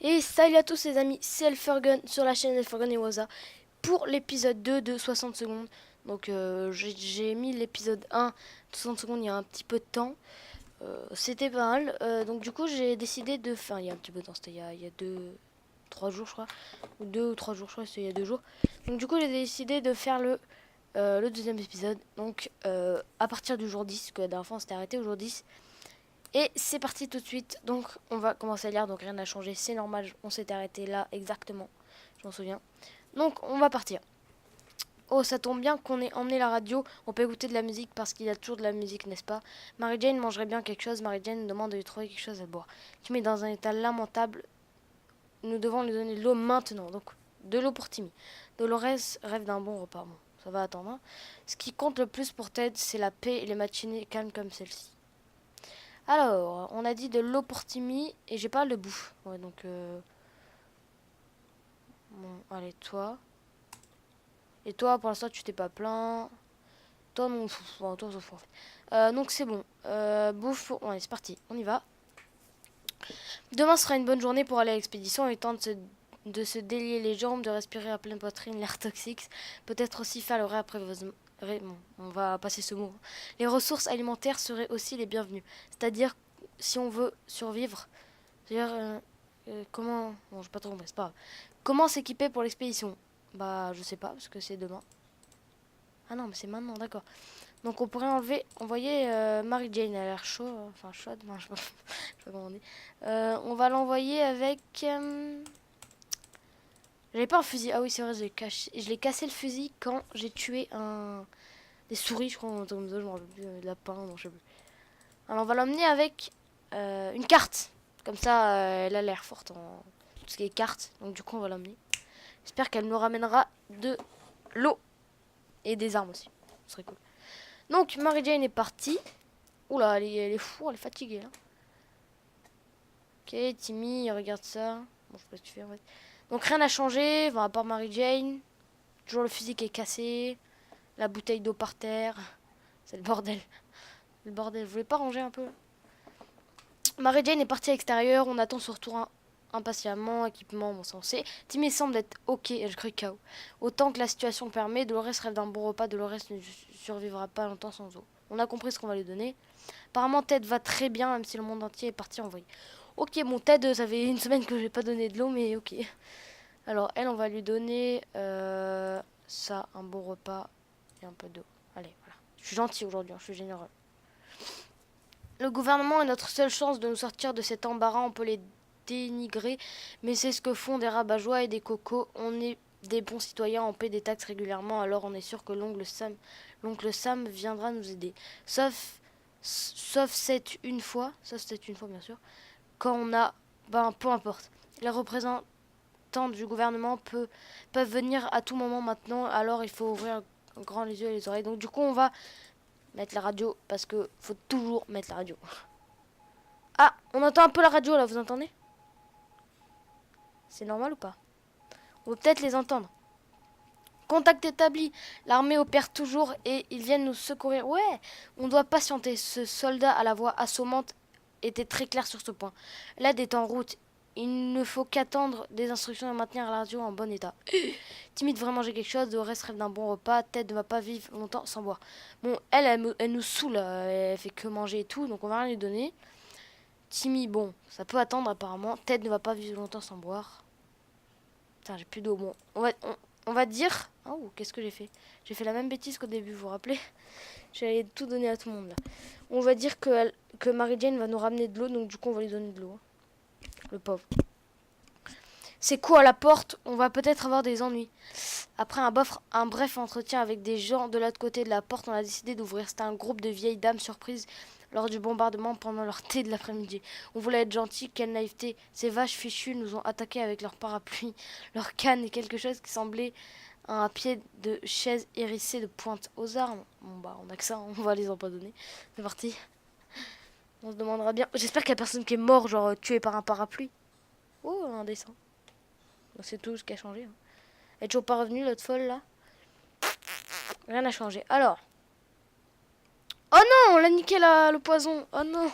Et salut à tous les amis, c'est Elfergun sur la chaîne Elfergun et Waza pour l'épisode 2 de 60 secondes. Donc j'ai mis l'épisode 1 de 60 secondes il y a un petit peu de temps. C'était pas mal. Donc du coup j'ai décidé de... Enfin il y a un petit peu de temps, c'était il y a 3 jours je crois. Ou 2 ou 3 jours je crois, c'était il y a 2 jours. Donc du coup j'ai décidé de faire le deuxième épisode. Donc à partir du jour 10, parce que la dernière fois on s'était arrêté au jour 10. Et c'est parti tout de suite. Donc on va commencer à lire. Donc rien n'a changé. C'est normal. On s'est arrêté là exactement. Je m'en souviens. Donc on va partir. Oh, ça tombe bien qu'on ait emmené la radio. On peut écouter de la musique parce qu'il y a toujours de la musique, n'est-ce pas? Mary Jane mangerait bien quelque chose. Mary Jane demande de lui trouver quelque chose à boire. Timmy est dans un état lamentable. Nous devons lui donner de l'eau maintenant. Donc de l'eau pour Timmy. Dolores rêve d'un bon repas. Bon, ça va attendre, hein. Ce qui compte le plus pour Ted, c'est la paix et les matinées calmes comme celle-ci. Alors, on a dit de l'eau pour Timmy et j'ai pas de bouffe. Ouais, donc bon, allez, toi. Et toi, pour l'instant, tu t'es pas plaint. Toi, non, bon, toi, on s'en fout, en fait. Donc c'est bon. Bouffe, ouais, c'est parti, on y va. Demain sera une bonne journée pour aller à l'expédition et tenter de se délier les jambes, de respirer à pleine poitrine l'air toxique. Peut-être aussi faire le bon, on va passer ce mot. Les ressources alimentaires seraient aussi les bienvenues. C'est-à-dire, si on veut survivre, c'est-à-dire, comment... Bon, je vais pas trop compris, c'est pas grave. Comment s'équiper pour l'expédition? Bah, je sais pas, parce que c'est demain. Ah non, mais c'est maintenant, d'accord. Donc on pourrait envoyer Mary Jane, elle a l'air chaud, enfin chaude, non, je sais pas, je sais pas comment on dit. On va l'envoyer avec... J'avais pas un fusil, ah oui c'est vrai, je l'ai cassé le fusil quand j'ai tué des souris, je crois, comme ça, je me rappelle plus, des lapins, non, je sais plus. Alors on va l'emmener avec une carte, comme ça elle a l'air forte en tout ce qui est carte, donc du coup on va l'emmener. J'espère qu'elle nous ramènera de l'eau et des armes aussi, ce serait cool. Donc Mary Jane est partie. Oula, elle est fou, elle est fatiguée là. Ok, Timmy, regarde ça. Bon, je sais pas ce que tu fais en fait. Donc rien n'a changé, enfin, à part Mary Jane. Toujours le fusil qui est cassé. La bouteille d'eau par terre. C'est le bordel. Le bordel, vous voulez pas ranger un peu? Mary Jane est partie à l'extérieur, on attend son retour impatiemment, équipement, bon sensé. Timmy semble être ok, je crie KO. Autant que la situation le permet, Dolores rêve d'un bon repas, Dolores ne survivra pas longtemps sans eau. On a compris ce qu'on va lui donner. Apparemment Ted va très bien, même si le monde entier est parti en vrille. Ok, bon Ted, ça fait une semaine que je n'ai pas donné de l'eau, mais ok. Alors elle, on va lui donner ça, un bon repas et un peu d'eau. Allez, voilà. Je suis gentil aujourd'hui, je suis généreux. Le gouvernement est notre seule chance de nous sortir de cet embarras, on peut les dénigrer, mais c'est ce que font des rabat-joie et des cocos. On est des bons citoyens, on paie des taxes régulièrement, alors on est sûr que l'oncle Sam viendra nous aider. Sauf cette une fois bien sûr, quand on a, ben peu importe. Les représentants du gouvernement peuvent venir à tout moment maintenant, alors il faut ouvrir grand les yeux et les oreilles. Donc du coup on va mettre la radio, parce que faut toujours mettre la radio. Ah, on entend un peu la radio là, vous entendez? C'est normal ou pas? On peut peut-être les entendre. Contact établi, l'armée opère toujours et ils viennent nous secourir. Ouais, on doit patienter. Ce soldat à la voix assommante était très clair sur ce point. L'aide est en route. Il ne faut qu'attendre des instructions et maintenir la radio en bon état. Timide vraiment manger quelque chose, Dolores rêve d'un bon repas, Ted ne va pas vivre longtemps sans boire. Bon, elle nous saoule, elle fait que manger et tout, donc on va rien lui donner. Timmy, bon, ça peut attendre apparemment. Ted ne va pas vivre longtemps sans boire. Putain, j'ai plus d'eau. Bon, on va dire... Oh, qu'est-ce que j'ai fait? J'ai fait la même bêtise qu'au début, vous vous rappelez? J'allais tout donner à tout le monde, là. On va dire que Mary Jane va nous ramener de l'eau, donc du coup, on va lui donner de l'eau. Le pauvre. C'est quoi à la porte? On va peut-être avoir des ennuis. Après un bref entretien avec des gens de l'autre côté de la porte, on a décidé d'ouvrir. C'était un groupe de vieilles dames surprises lors du bombardement pendant leur thé de l'après-midi. On voulait être gentil, quelle naïveté. Ces vaches fichues nous ont attaqués avec leurs parapluies, leurs cannes et quelque chose qui semblait un pied de chaise hérissé de pointe aux armes. Bon bah on a que ça, on va les empoisonner. C'est parti. On se demandera bien. J'espère qu'il y a personne qui est mort, genre tué par un parapluie. Oh, un dessin. C'est tout ce qui a changé. Elle est toujours pas revenue, l'autre folle là. Rien n'a changé. Alors. Oh non, on l'a niqué le poison. Oh non.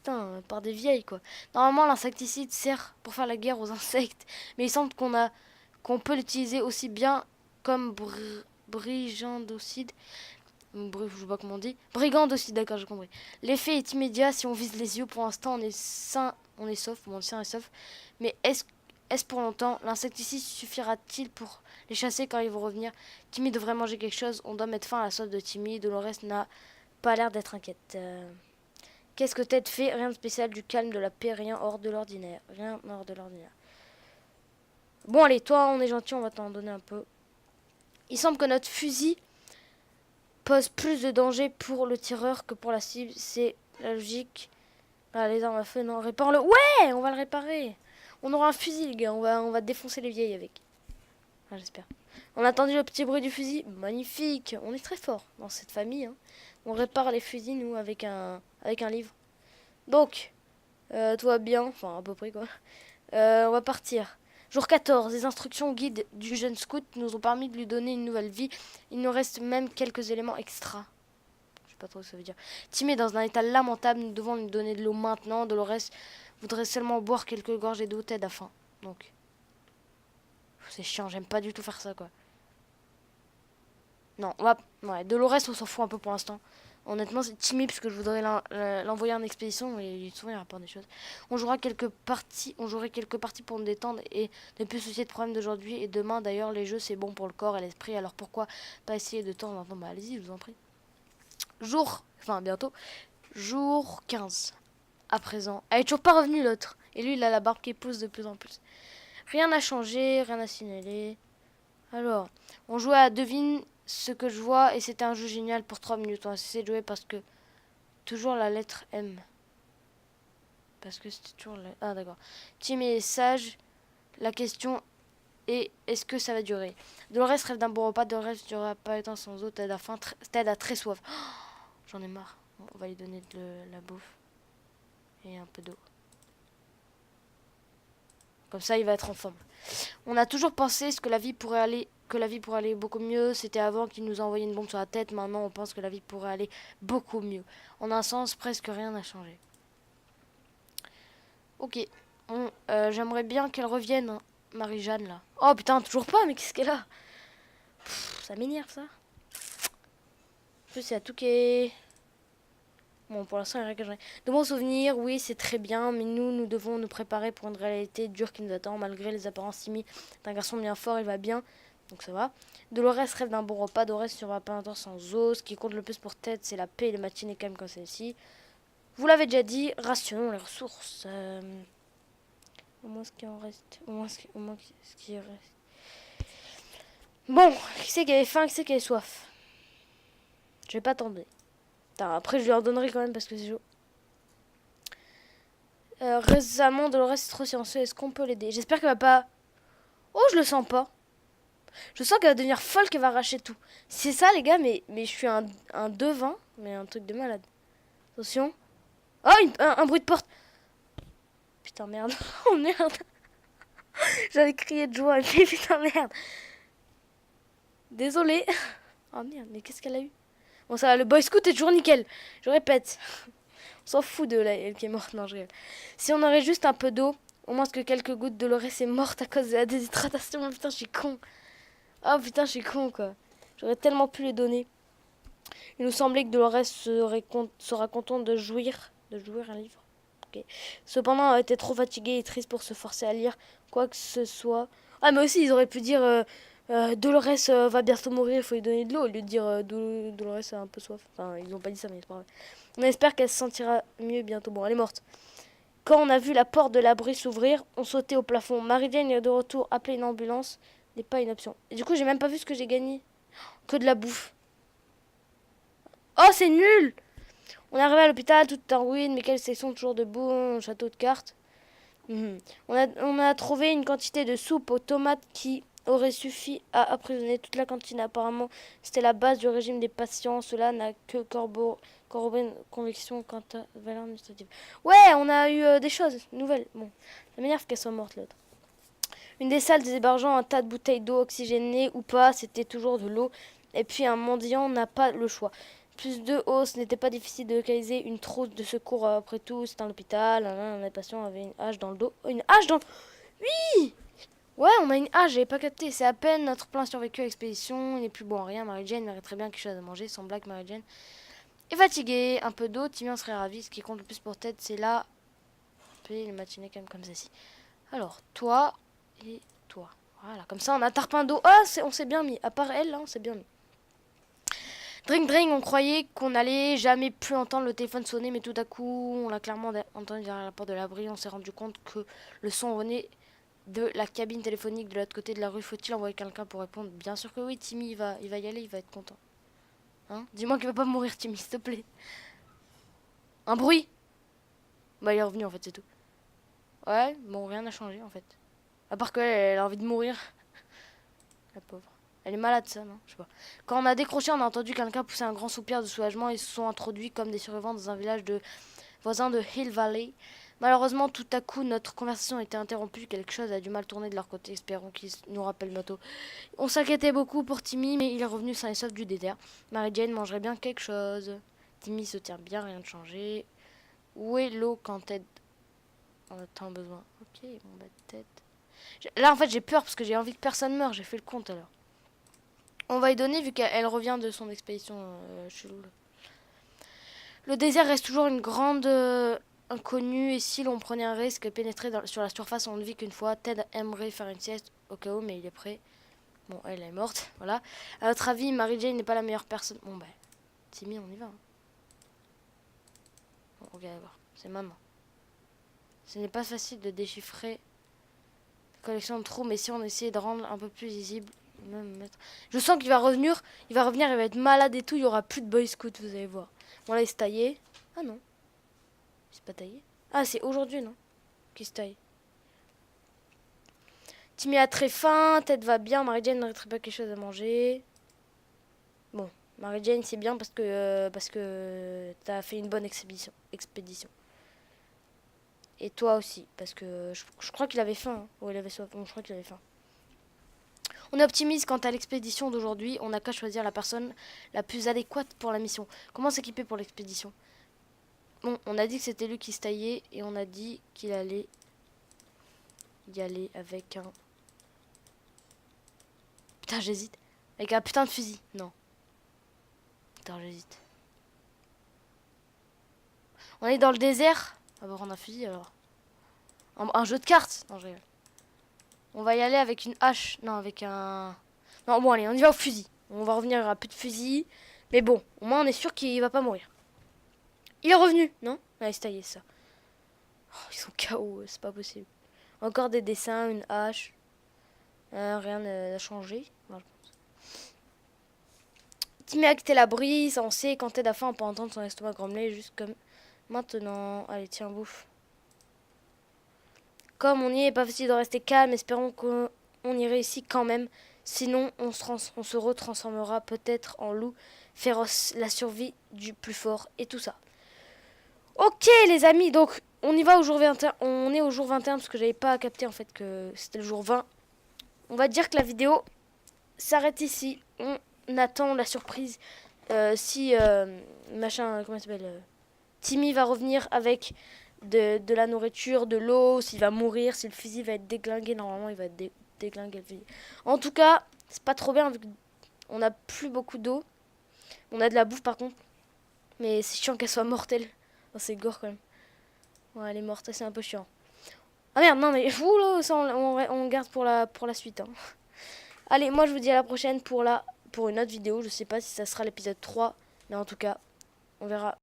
putain, par des vieilles, quoi. Normalement, l'insecticide sert pour faire la guerre aux insectes. Mais il semble qu'on peut l'utiliser aussi bien comme brigandocide. Bref, je sais pas comment on dit. Brigandocide, d'accord, j'ai compris. L'effet est immédiat si on vise les yeux. Pour l'instant, on est sain, on est sauf. Bon, sain et sauf. Mais est-ce pour longtemps? L'insecticide suffira-t-il pour les chasser quand ils vont revenir? Timmy devrait manger quelque chose. On doit mettre fin à la soif de Timmy. Dolores n'a pas l'air d'être inquiète. Qu'est-ce que Ted fait? Rien de spécial, du calme, de la paix, rien hors de l'ordinaire. Rien hors de l'ordinaire. Bon, allez, toi, on est gentil, on va t'en donner un peu. Il semble que notre fusil pose plus de danger pour le tireur que pour la cible. C'est la logique. Ah, les armes à feu, non, répare-le. Ouais, on va le réparer. On aura un fusil, les gars. On va défoncer les vieilles avec. Ah, j'espère. On a entendu le petit bruit du fusil. Magnifique. On est très fort dans cette famille. Hein. On répare les fusils, nous, avec un livre. Donc, tout va bien. Enfin, à peu près, quoi. On va partir. Jour 14. Les instructions guides du jeune scout nous ont permis de lui donner une nouvelle vie. Il nous reste même quelques éléments extra. Je sais pas trop ce que ça veut dire. Timmy est dans un état lamentable. Nous devons lui donner de l'eau maintenant. Dolores voudrait seulement boire quelques gorgées d'eau. Ted a faim. Donc, c'est chiant. J'aime pas du tout faire ça, quoi. Non, on va... Ouais, Dolores, on s'en fout un peu pour l'instant. Honnêtement, c'est Timmy parce que je voudrais l'envoyer en expédition et souvent il rapporte des choses. On jouera quelques parties, pour nous détendre et ne plus soucier de problèmes d'aujourd'hui et demain. D'ailleurs, les jeux c'est bon pour le corps et l'esprit. Alors pourquoi pas essayer de temps en temps? Bah allez-y, je vous en prie. Bientôt. Jour 15. À présent. Elle est toujours pas revenue l'autre. Et lui, il a la barbe qui pousse de plus en plus. Rien n'a changé, rien à signaler. Alors, on jouait à devine ce que je vois et c'était un jeu génial pour 3 minutes. On a cessé de jouer parce que toujours la lettre M. Parce que c'était toujours la... Ah d'accord. Timmy est sage. La question est est-ce que ça va durer? Dolores rêve d'un bon repas. Dolores ne durera pas étant sans eau. Ted a faim. Ted a très soif. Oh, j'en ai marre. Bon, on va lui donner de la bouffe. Et un peu d'eau. Comme ça, il va être en forme. On a toujours pensé que la vie pourrait aller beaucoup mieux. C'était avant qu'il nous a envoyé une bombe sur la tête. Maintenant, on pense que la vie pourrait aller beaucoup mieux. En un sens, presque rien n'a changé. Ok. J'aimerais bien qu'elle revienne, hein, Marie-Jeanne, là. Oh putain, toujours pas, mais qu'est-ce qu'elle a? Ça m'énerve, ça. En plus, c'est à tout qui est... Bon, pour l'instant, il n'y a rien que j'en ai. De bons souvenirs, oui, c'est très bien, mais nous devons nous préparer pour une réalité dure qui nous attend. Malgré les apparences timides d'un garçon bien fort, il va bien, donc ça va. Dolores rêve d'un bon repas. Dolores ne survivra pas un temps sans eau. Ce qui compte le plus pour Ted, c'est la paix et les matinées calmes comme celle-ci. Vous l'avez déjà dit, rationnons les ressources. Au moins ce qui en reste. Au moins ce qui reste. Bon, qui c'est qui avait faim, qui c'est qui avait soif? Je vais pas attendre. Après, je lui en donnerai quand même parce que c'est chaud. Récemment, Dolores est trop silencieuse. Est-ce qu'on peut l'aider? J'espère qu'elle va pas... Oh, je le sens pas. Je sens qu'elle va devenir folle, qu'elle va arracher tout. C'est ça, les gars, mais je suis un devin. Mais un truc de malade. Attention. Oh, un bruit de porte. Putain, merde. Oh, merde. J'avais crié de joie. Mais putain, merde. Désolé. Oh, merde, mais qu'est-ce qu'elle a eu? Bon, ça va, le boy scout est toujours nickel. Je répète. On s'en fout de elle qui est morte. Non, je rigole. Si on aurait juste un peu d'eau, au moins que quelques gouttes, Dolores est morte à cause de la déshydratation. Oh, putain, je suis con. Oh putain, je suis con, quoi. J'aurais tellement pu les donner. Il nous semblait que Dolores sera contente de jouir un livre. Okay. Cependant, elle était trop fatiguée et triste pour se forcer à lire quoi que ce soit. Ah, mais aussi, ils auraient pu dire Dolores va bientôt mourir, il faut lui donner de l'eau. Au lieu de dire Dolores a un peu soif. Enfin, ils ont pas dit ça, mais c'est pas grave. On espère qu'elle se sentira mieux bientôt. Bon, elle est morte. Quand on a vu la porte de l'abri s'ouvrir, on sautait au plafond. Marie-Jane est de retour. Appeler une ambulance n'est pas une option. Et du coup, j'ai même pas vu ce que j'ai gagné. Que de la bouffe. Oh, c'est nul! On est arrivé à l'hôpital, tout est en ruine. Mais quelles sont toujours debout? Château de cartes. On a trouvé une quantité de soupe aux tomates qui aurait suffi à emprisonner toute la cantine. Apparemment, c'était la base du régime des patients. Cela n'a que corroboré une conviction quant à la valeur administrative. Ouais, on a eu des choses nouvelles. Bon, ça m'énerve qu'elle soit morte, l'autre. Une des salles débargeant un tas de bouteilles d'eau oxygénées ou pas, c'était toujours de l'eau. Et puis un mendiant n'a pas le choix. Plus de haut, ce n'était pas difficile de localiser une trousse de secours après tout. C'est un hôpital. Un patient avait une hache dans le dos. Oh, une hache dans le... Oui. Ouais, on a une hache, j'avais pas capté. C'est à peine notre plein survécu à l'expédition. Il n'est plus bon à rien. Mary-Jane mériterait bien quelque chose à manger. Sans blague, Mary-Jane est fatiguée. Un peu d'eau, Timmy en serait ravi. Ce qui compte le plus pour Ted, c'est là. Les matinées quand même comme ceci. Alors, toi et toi. Voilà, comme ça on a tarpin d'eau. Ah, on s'est bien mis. À part elle, là, on s'est bien mis. Drink, drink, on croyait qu'on allait jamais plus entendre le téléphone sonner, mais tout à coup, on l'a clairement entendu derrière la porte de l'abri. On s'est rendu compte que le son venait de la cabine téléphonique de l'autre côté de la rue. Faut-il envoyer quelqu'un pour répondre? Bien sûr que oui, Timmy, il va y aller, il va être content. Hein? Dis-moi qu'il va pas mourir, Timmy, s'il te plaît. Un bruit? Bah, il est revenu, en fait, c'est tout. Ouais, bon, rien n'a changé, en fait. À part qu'elle elle a envie de mourir. La pauvre. Elle est malade, ça, non? Je sais pas. Quand on a décroché, on a entendu quelqu'un pousser un grand soupir de soulagement. Ils se sont introduits comme des survivants dans un village voisin de Hill Valley. Malheureusement, tout à coup, notre conversation a été interrompue. Quelque chose a du mal tourné de leur côté. Espérons qu'ils nous rappellent bientôt. On s'inquiétait beaucoup pour Timmy, mais il est revenu sain et sauf du désert. Mary-Jane mangerait bien quelque chose. Timmy se tient bien, rien de changé. Où est l'eau quand Ted en a tant besoin? Ok, bon bah Ted. Là, en fait, j'ai peur parce que j'ai envie que personne meure. J'ai fait le compte alors. On va y donner vu qu'elle revient de son expédition chelou. Le désert reste toujours une grande inconnue et si l'on prenait un risque et pénétrer sur la surface, on ne vit qu'une fois. Ted aimerait faire une sieste au cas où, mais il est prêt. Bon, elle est morte, voilà. À notre avis, Mary-Jane n'est pas la meilleure personne. Bon, bah, Timmy, on y va. Hein. Bon, ok, d'accord. C'est maman. Ce n'est pas facile de déchiffrer la collection de trous, mais si on essayait de rendre un peu plus visible, même mettre... Je sens qu'il va revenir, il va être malade et tout, il y aura plus de Boy Scout, vous allez voir. Bon, là, il se taillé. Ah non. C'est pas taillé. Ah, c'est aujourd'hui, non? Qui se taille. Timmy a très faim, Ted va bien, Mary-Jane n'arrêterait pas quelque chose à manger. Bon, Mary-Jane, c'est bien parce que t'as fait une bonne expédition. Et toi aussi, parce que je crois qu'il avait faim. Hein. Oh, il avait soif. Bon, je crois qu'il avait faim. On est optimiste quant à l'expédition d'aujourd'hui. On n'a qu'à choisir la personne la plus adéquate pour la mission. Comment s'équiper pour l'expédition? Bon, on a dit que c'était lui qui se taillait et on a dit qu'il allait y aller avec un... Putain, j'hésite. Avec un putain de fusil. Non. Putain, j'hésite. On est dans le désert. On va prendre un fusil alors. Un jeu de cartes. Non, je rigole. On va y aller avec une hache. Non, avec un... Non, bon, allez, on y va au fusil. On va revenir à plus de fusil. Mais bon, au moins on est sûr qu'il va pas mourir. Il est revenu, non? Allez, c'est taillé, ça. Oh, ils sont KO, c'est pas possible. Encore des dessins, une hache. Rien n'a changé. Non, Timmy a quitté l'abri, ça on sait. Quand Ted a faim, on peut entendre son estomac grommeler, juste comme maintenant. Allez, tiens, bouffe. Comme on y est, pas facile de rester calme. Espérons qu'on y réussit quand même. Sinon, on se retransformera peut-être en loup féroce. La survie du plus fort et tout ça. Ok, les amis, donc on y va au jour 21. On est au jour 21 parce que j'avais pas capté en fait que c'était le jour 20. On va dire que la vidéo s'arrête ici. On attend la surprise. Si machin, comment il s'appelle Timmy va revenir avec de la nourriture, de l'eau, s'il va mourir, si le fusil va être déglingué, normalement il va être déglingué le fusil. En tout cas, c'est pas trop bien vu qu'on a plus beaucoup d'eau. On a de la bouffe par contre. Mais c'est chiant qu'elle soit mortelle. Oh, c'est gore quand même. Ouais, elle est morte, c'est un peu chiant. Ah merde, non mais fou là, ça on garde pour la suite. Hein. Allez, moi je vous dis à la prochaine pour une autre vidéo. Je sais pas si ça sera l'épisode 3, mais en tout cas, on verra